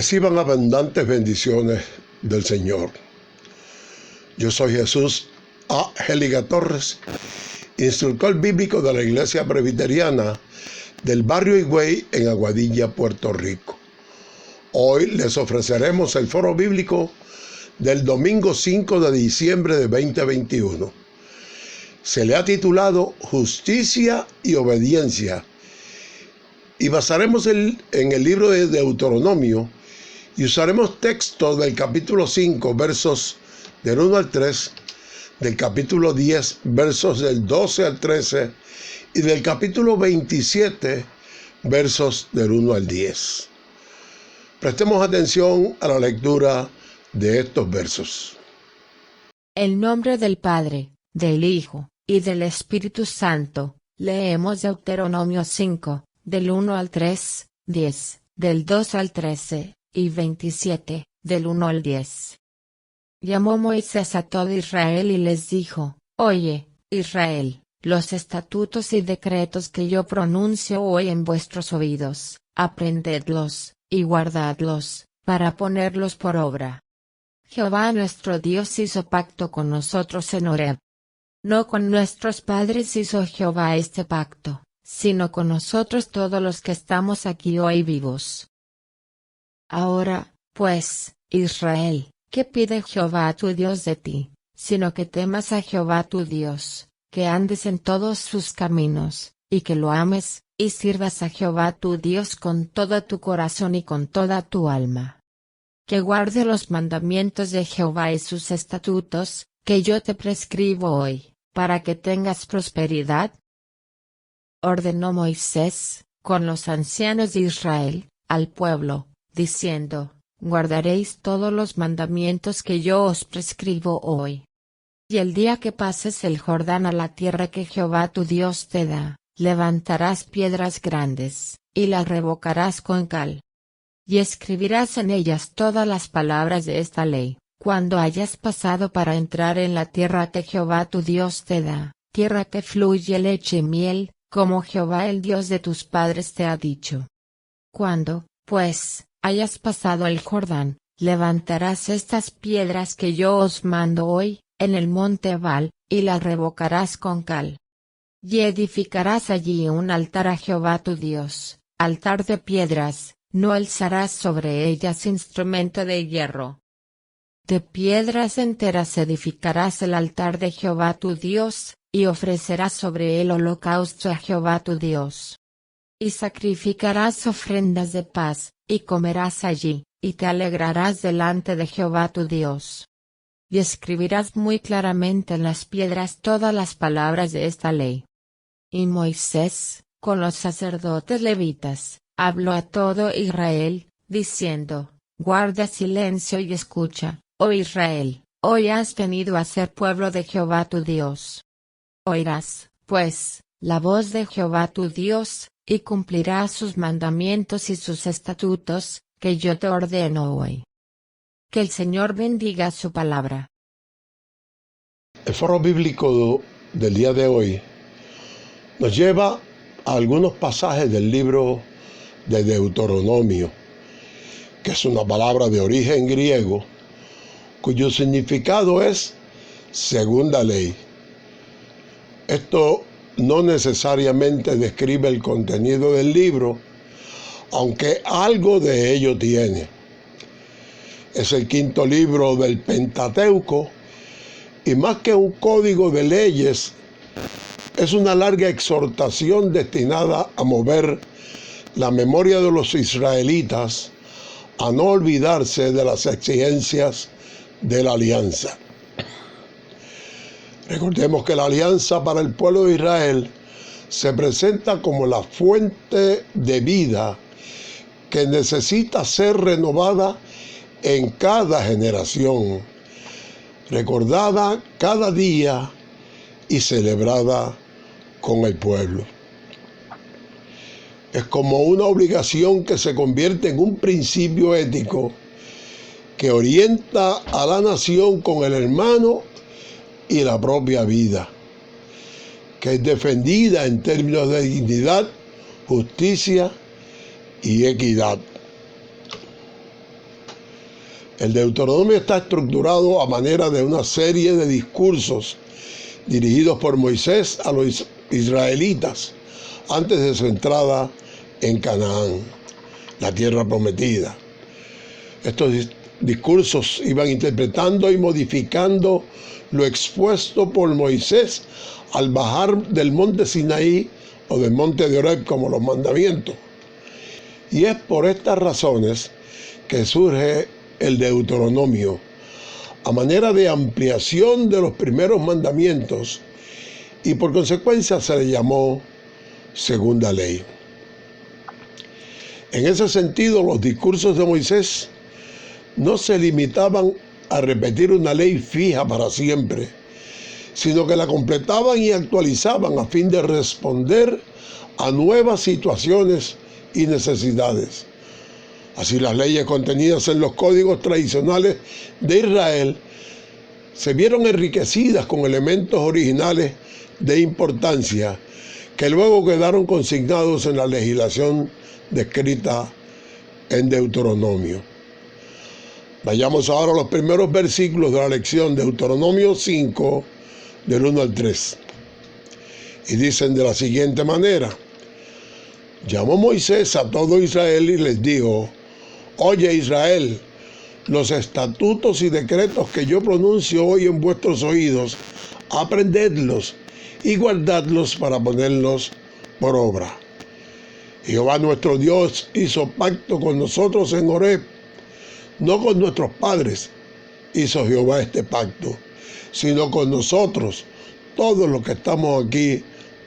Reciban abundantes bendiciones del Señor. Yo soy Jesús A. Géliga Torres, instructor bíblico de la Iglesia Presbiteriana del barrio Higüey en Aguadilla, Puerto Rico. Hoy les ofreceremos el foro bíblico del domingo 5 de diciembre de 2021. Se le ha titulado Justicia y Obediencia y basaremos en el libro de Deuteronomio y usaremos textos del capítulo 5, versos del 1 al 3, del capítulo 10, versos del 12 al 13 y del capítulo 27, versos del 1 al 10. Prestemos atención a la lectura de estos versos. En nombre del Padre, del Hijo, y del Espíritu Santo, leemos Deuteronomio 5, del 1 al 3, 10, del 2 al 13, y 27, del 1 al 10. Llamó Moisés a todo Israel y les dijo: Oye, Israel, los estatutos y decretos que yo pronuncio hoy en vuestros oídos, aprendedlos, y guardadlos, para ponerlos por obra. Jehová nuestro Dios hizo pacto con nosotros en Horeb. No con nuestros padres hizo Jehová este pacto, sino con nosotros todos los que estamos aquí hoy vivos. Ahora, pues, Israel, ¿qué pide Jehová tu Dios de ti? Sino que temas a Jehová tu Dios, que andes en todos sus caminos, y que lo ames, y sirvas a Jehová tu Dios con todo tu corazón y con toda tu alma. Que guarde los mandamientos de Jehová y sus estatutos, que yo te prescribo hoy, para que tengas prosperidad. Ordenó Moisés, con los ancianos de Israel, al pueblo, diciendo: Guardaréis todos los mandamientos que yo os prescribo hoy. Y el día que pases el Jordán a la tierra que Jehová tu Dios te da, levantarás piedras grandes, y las revocarás con cal. Y escribirás en ellas todas las palabras de esta ley, cuando hayas pasado para entrar en la tierra que Jehová tu Dios te da, tierra que fluye leche y miel, como Jehová el Dios de tus padres te ha dicho. Cuando, pues, hayas pasado el Jordán, levantarás estas piedras que yo os mando hoy, en el monte Ebal, y las revocarás con cal. Y edificarás allí un altar a Jehová tu Dios, altar de piedras, no alzarás sobre ellas instrumento de hierro. De piedras enteras edificarás el altar de Jehová tu Dios, y ofrecerás sobre él holocausto a Jehová tu Dios. Y sacrificarás ofrendas de paz, y comerás allí, y te alegrarás delante de Jehová tu Dios. Y escribirás muy claramente en las piedras todas las palabras de esta ley. Y Moisés, con los sacerdotes levitas, habló a todo Israel, diciendo: Guarda silencio y escucha, oh Israel, hoy has venido a ser pueblo de Jehová tu Dios. Oirás, pues, la voz de Jehová tu Dios, y cumplirás sus mandamientos y sus estatutos, que yo te ordeno hoy. Que el Señor bendiga su palabra. El foro bíblico del día de hoy nos lleva a algunos pasajes del libro de Deuteronomio, que es una palabra de origen griego, cuyo significado es segunda ley. Esto no necesariamente describe el contenido del libro, aunque algo de ello tiene. Es el quinto libro del Pentateuco y más que un código de leyes, es una larga exhortación destinada a mover la memoria de los israelitas a no olvidarse de las exigencias de la alianza. Recordemos que la alianza para el pueblo de Israel se presenta como la fuente de vida que necesita ser renovada en cada generación, recordada cada día y celebrada con el pueblo. Es como una obligación que se convierte en un principio ético que orienta a la nación con el hermano y la propia vida, que es defendida en términos de dignidad, justicia y equidad. El Deuteronomio está estructurado a manera de una serie de discursos dirigidos por Moisés a los israelitas antes de su entrada en Canaán, la tierra prometida. Estos discursos iban interpretando y modificando lo expuesto por Moisés al bajar del monte Sinaí o del monte de Horeb como los mandamientos. Y es por estas razones que surge el Deuteronomio, a manera de ampliación de los primeros mandamientos, y por consecuencia se le llamó segunda ley. En ese sentido, los discursos de Moisés no se limitaban a repetir una ley fija para siempre, sino que la completaban y actualizaban a fin de responder a nuevas situaciones y necesidades. Así, las leyes contenidas en los códigos tradicionales de Israel se vieron enriquecidas con elementos originales de importancia que luego quedaron consignados en la legislación descrita en Deuteronomio. Vayamos ahora a los primeros versículos de la lección, Deuteronomio 5, del 1 al 3. Y dicen de la siguiente manera: llamó Moisés a todo Israel y les dijo: oye Israel, los estatutos y decretos que yo pronuncio hoy en vuestros oídos, aprendedlos y guardadlos para ponerlos por obra. Jehová nuestro Dios hizo pacto con nosotros en Horeb, no con nuestros padres hizo Jehová este pacto, sino con nosotros, todos los que estamos aquí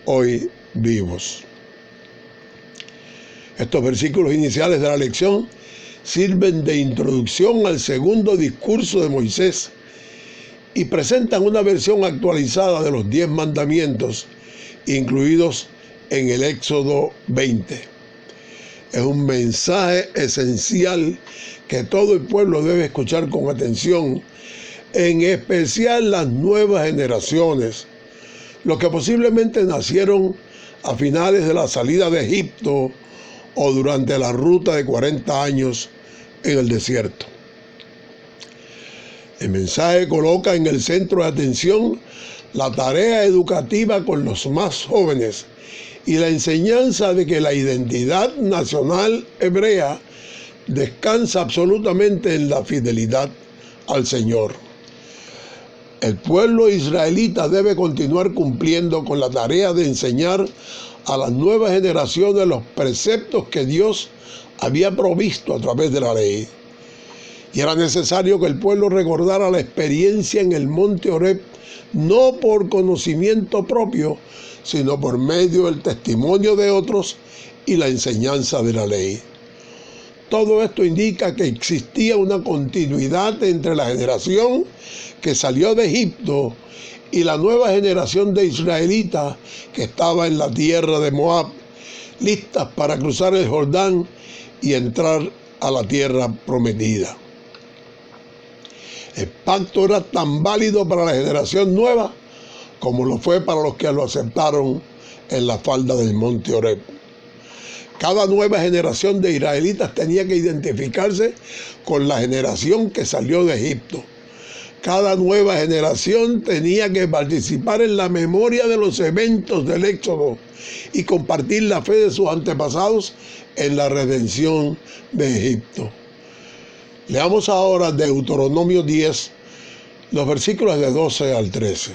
hoy vivos. Estos versículos iniciales de la lección sirven de introducción al segundo discurso de Moisés y presentan una versión actualizada de los 10 mandamientos incluidos en el Éxodo 20. Es un mensaje esencial que todo el pueblo debe escuchar con atención, en especial las nuevas generaciones, los que posiblemente nacieron a finales de la salida de Egipto o durante la ruta de 40 años en el desierto. El mensaje coloca en el centro de atención la tarea educativa con los más jóvenes y la enseñanza de que la identidad nacional hebrea descansa absolutamente en la fidelidad al Señor. El pueblo israelita debe continuar cumpliendo con la tarea de enseñar a las nuevas generaciones los preceptos que Dios había provisto a través de la ley. Y era necesario que el pueblo recordara la experiencia en el monte Horeb, no por conocimiento propio, sino por medio del testimonio de otros y la enseñanza de la ley. Todo esto indica que existía una continuidad entre la generación que salió de Egipto y la nueva generación de israelitas que estaba en la tierra de Moab, listas para cruzar el Jordán y entrar a la tierra prometida. El pacto era tan válido para la generación nueva como lo fue para los que lo aceptaron en la falda del monte Horeb. Cada nueva generación de israelitas tenía que identificarse con la generación que salió de Egipto. Cada nueva generación tenía que participar en la memoria de los eventos del Éxodo y compartir la fe de sus antepasados en la redención de Egipto. Leamos ahora Deuteronomio 10, los versículos de 12 al 13.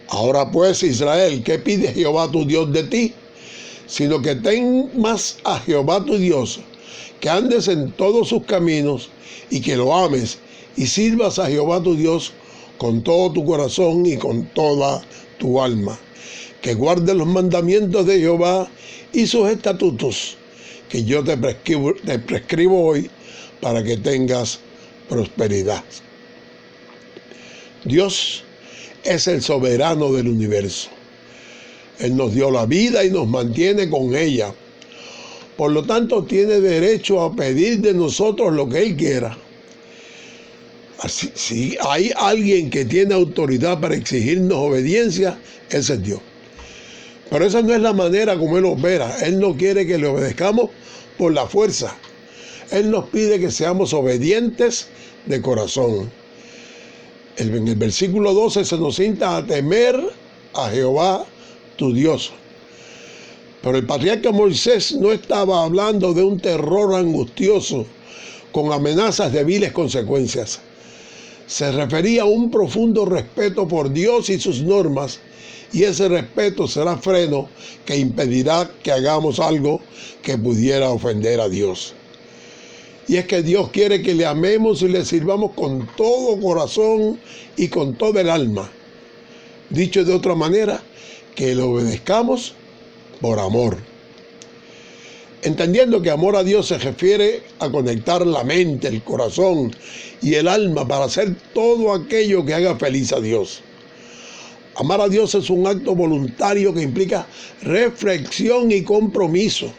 Ahora pues, Israel, ¿qué pide Jehová tu Dios de ti? Sino que temas a Jehová tu Dios, que andes en todos sus caminos y que lo ames y sirvas a Jehová tu Dios con todo tu corazón y con toda tu alma, que guardes los mandamientos de Jehová y sus estatutos, que yo te prescribo hoy para que tengas prosperidad. Dios es el soberano del universo. Él nos dio la vida y nos mantiene con ella. Por lo tanto, tiene derecho a pedir de nosotros lo que Él quiera. Así, si hay alguien que tiene autoridad para exigirnos obediencia, ese es Dios. Pero esa no es la manera como Él opera. Él no quiere que le obedezcamos por la fuerza. Él nos pide que seamos obedientes de corazón. En el versículo 12 se nos insta a temer a Jehová tu Dios. Pero el patriarca Moisés no estaba hablando de un terror angustioso con amenazas de viles consecuencias. Se refería a un profundo respeto por Dios y sus normas, y ese respeto será freno que impedirá que hagamos algo que pudiera ofender a Dios. Y es que Dios quiere que le amemos y le sirvamos con todo corazón y con toda el alma. Dicho de otra manera, que le obedezcamos por amor. Entendiendo que amor a Dios se refiere a conectar la mente, el corazón y el alma para hacer todo aquello que haga feliz a Dios. Amar a Dios es un acto voluntario que implica reflexión y compromiso.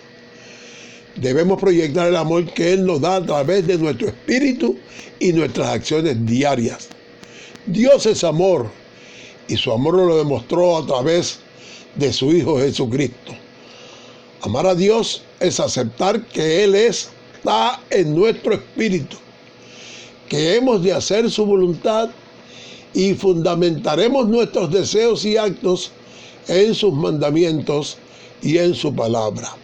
Debemos proyectar el amor que Él nos da a través de nuestro espíritu y nuestras acciones diarias. Dios es amor y su amor lo demostró a través de su Hijo Jesucristo. Amar a Dios es aceptar que Él está en nuestro espíritu, que hemos de hacer su voluntad y fundamentaremos nuestros deseos y actos en sus mandamientos y en su palabra.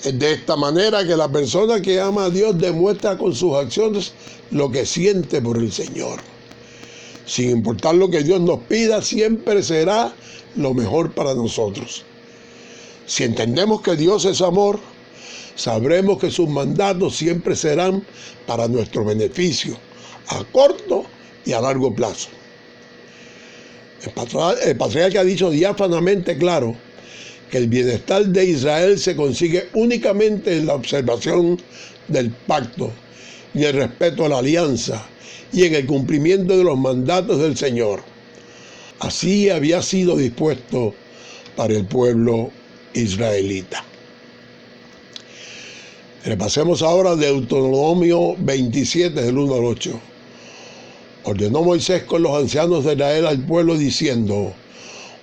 Es de esta manera que la persona que ama a Dios demuestra con sus acciones lo que siente por el Señor. Sin importar lo que Dios nos pida, siempre será lo mejor para nosotros. Si entendemos que Dios es amor, sabremos que sus mandatos siempre serán para nuestro beneficio, a corto y a largo plazo. El patriarca ha dicho diáfanamente claro que el bienestar de Israel se consigue únicamente en la observación del pacto y el respeto a la alianza y en el cumplimiento de los mandatos del Señor. Así había sido dispuesto para el pueblo israelita. Repasemos ahora Deuteronomio 27, del 1 al 8. Ordenó Moisés con los ancianos de Israel al pueblo diciendo: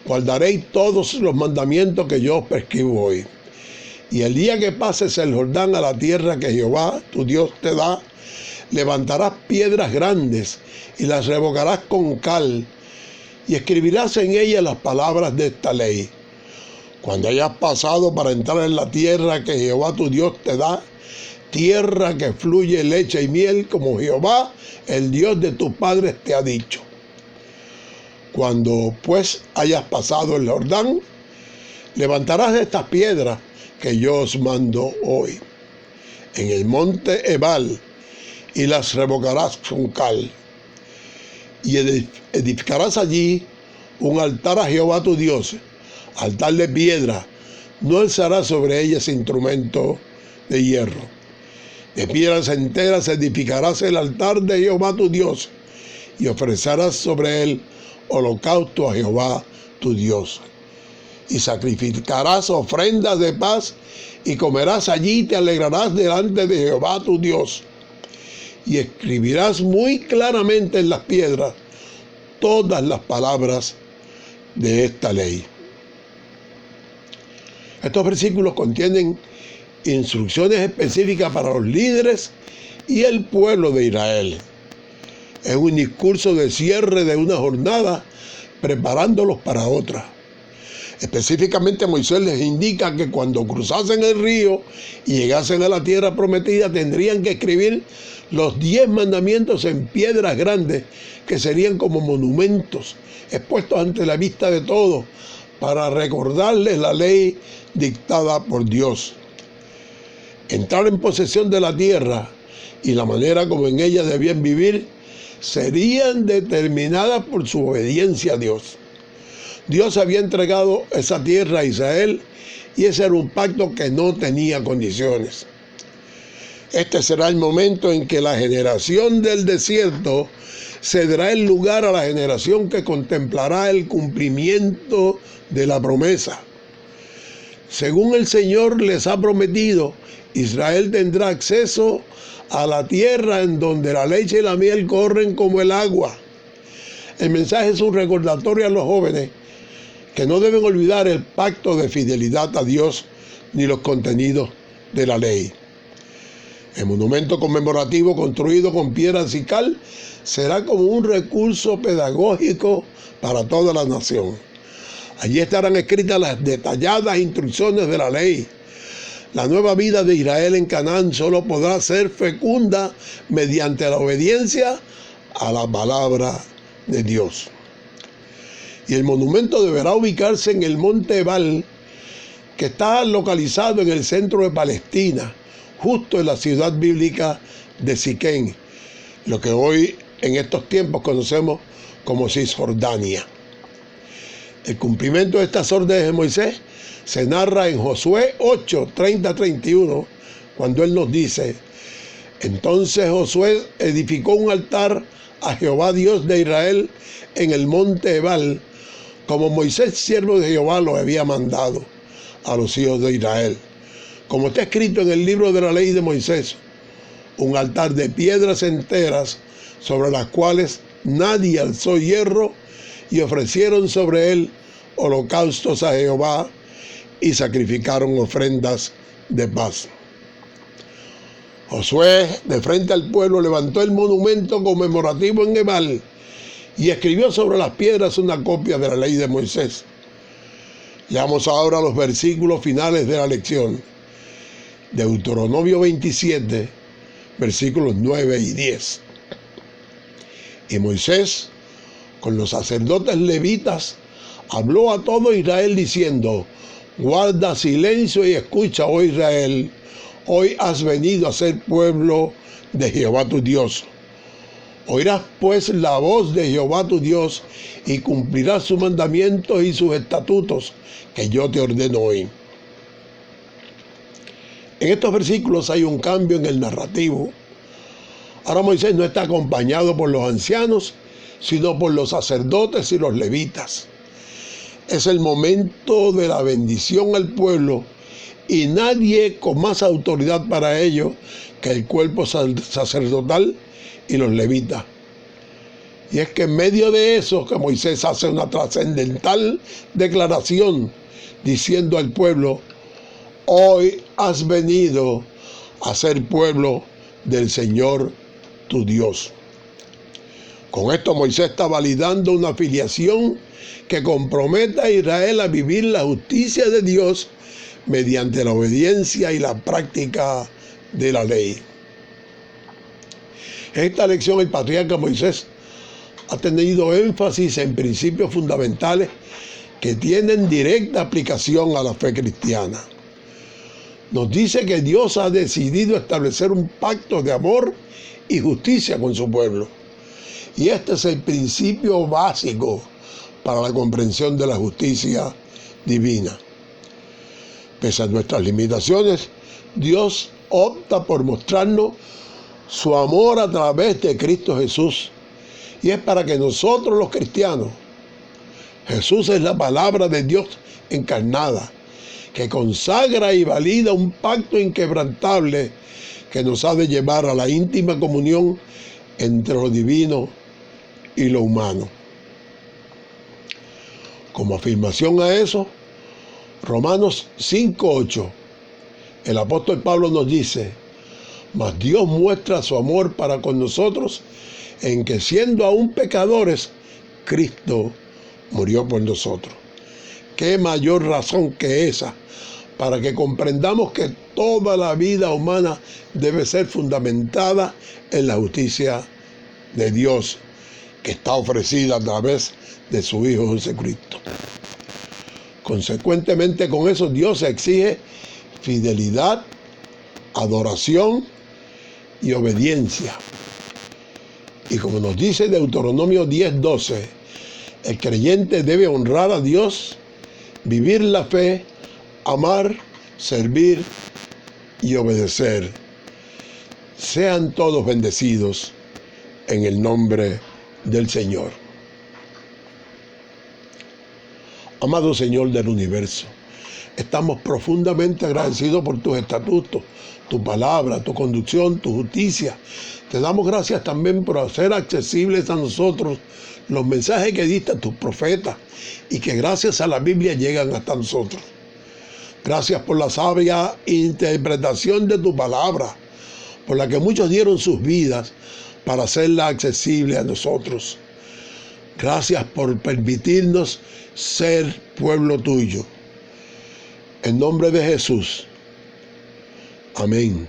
guardaréis todos los mandamientos que yo os prescribo hoy. Y el día que pases el Jordán a la tierra que Jehová tu Dios te da, levantarás piedras grandes y las revocarás con cal, y escribirás en ellas las palabras de esta ley. Cuando hayas pasado para entrar en la tierra que Jehová tu Dios te da, tierra que fluye leche y miel, como Jehová, el Dios de tus padres, te ha dicho. Cuando pues hayas pasado el Jordán, levantarás estas piedras que yo os mando hoy en el monte Ebal, y las revocarás con cal, y edificarás allí un altar a Jehová tu Dios, altar de piedra, no alzarás sobre ellas instrumento de hierro. De piedras enteras edificarás el altar de Jehová tu Dios, y ofrecerás sobre él holocausto a Jehová tu Dios. Y sacrificarás ofrendas de paz, y comerás allí y te alegrarás delante de Jehová tu Dios. Y escribirás muy claramente en las piedras todas las palabras de esta ley. Estos versículos contienen instrucciones específicas para los líderes y el pueblo de Israel. Es un discurso de cierre de una jornada, preparándolos para otra. Específicamente Moisés les indica que cuando cruzasen el río y llegasen a la tierra prometida, tendrían que escribir los 10 mandamientos en piedras grandes, que serían como monumentos expuestos ante la vista de todos, para recordarles la ley dictada por Dios. Entrar en posesión de la tierra y la manera como en ella debían vivir serían determinadas por su obediencia a Dios. Dios había entregado esa tierra a Israel y ese era un pacto que no tenía condiciones. Este será el momento en que la generación del desierto cederá el lugar a la generación que contemplará el cumplimiento de la promesa. Según el Señor les ha prometido, Israel tendrá acceso a la tierra en donde la leche y la miel corren como el agua. El mensaje es un recordatorio a los jóvenes que no deben olvidar el pacto de fidelidad a Dios ni los contenidos de la ley. El monumento conmemorativo construido con piedras y cal será como un recurso pedagógico para toda la nación. Allí estarán escritas las detalladas instrucciones de la ley. La nueva vida de Israel en Canaán solo podrá ser fecunda mediante la obediencia a la palabra de Dios. Y el monumento deberá ubicarse en el monte Ebal, que está localizado en el centro de Palestina, justo en la ciudad bíblica de Siquén, lo que hoy en estos tiempos conocemos como Cisjordania. El cumplimiento de estas órdenes de Moisés se narra en Josué 8, 30-31, cuando él nos dice: entonces Josué edificó un altar a Jehová Dios de Israel en el monte Ebal, como Moisés, siervo de Jehová, lo había mandado a los hijos de Israel, como está escrito en el libro de la ley de Moisés, un altar de piedras enteras sobre las cuales nadie alzó hierro, y ofrecieron sobre él holocaustos a Jehová y sacrificaron ofrendas de paz. Josué, de frente al pueblo, levantó el monumento conmemorativo en Ebal y escribió sobre las piedras una copia de la ley de Moisés. Leamos ahora los versículos finales de la lección. Deuteronomio 27, versículos 9 y 10. Y Moisés, con los sacerdotes levitas, habló a todo Israel diciendo: guarda silencio y escucha, oh Israel, hoy has venido a ser pueblo de Jehová tu Dios. Oirás pues la voz de Jehová tu Dios y cumplirás sus mandamientos y sus estatutos que yo te ordeno hoy. En estos versículos hay un cambio en el narrativo. Ahora Moisés no está acompañado por los ancianos, sino por los sacerdotes y los levitas. Es el momento de la bendición al pueblo y nadie con más autoridad para ello que el cuerpo sacerdotal y los levitas. Y es que en medio de eso que Moisés hace una trascendental declaración diciendo al pueblo: hoy has venido a ser pueblo del Señor tu Dios. Con esto Moisés está validando una filiación que compromete a Israel a vivir la justicia de Dios mediante la obediencia y la práctica de la ley. En esta lección el patriarca Moisés ha tenido énfasis en principios fundamentales que tienen directa aplicación a la fe cristiana. Nos dice que Dios ha decidido establecer un pacto de amor y justicia con su pueblo. Y este es el principio básico para la comprensión de la justicia divina. Pese a nuestras limitaciones, Dios opta por mostrarnos su amor a través de Cristo Jesús. Y es para que nosotros los cristianos, Jesús es la palabra de Dios encarnada, que consagra y valida un pacto inquebrantable que nos ha de llevar a la íntima comunión entre lo divino y lo humano. Como afirmación a eso, Romanos 5:8, el apóstol Pablo nos dice: mas Dios muestra su amor para con nosotros en que, siendo aún pecadores, Cristo murió por nosotros. ¿Qué mayor razón que esa para que comprendamos que toda la vida humana debe ser fundamentada en la justicia de Dios, que está ofrecida a través de su Hijo Jesucristo? Consecuentemente con eso, Dios exige fidelidad, adoración y obediencia. Y como nos dice Deuteronomio 10:12, el creyente debe honrar a Dios, vivir la fe, amar, servir y obedecer. Sean todos bendecidos en el nombre del Señor. Amado Señor del universo, estamos profundamente agradecidos por tus estatutos, tu palabra, tu conducción, tu justicia. Te damos gracias también por hacer accesibles a nosotros los mensajes que diste a tus profetas y que gracias a la Biblia llegan hasta nosotros. Gracias por la sabia interpretación de tu palabra, por la que muchos dieron sus vidas para hacerla accesible a nosotros. Gracias por permitirnos ser pueblo tuyo. En nombre de Jesús. Amén.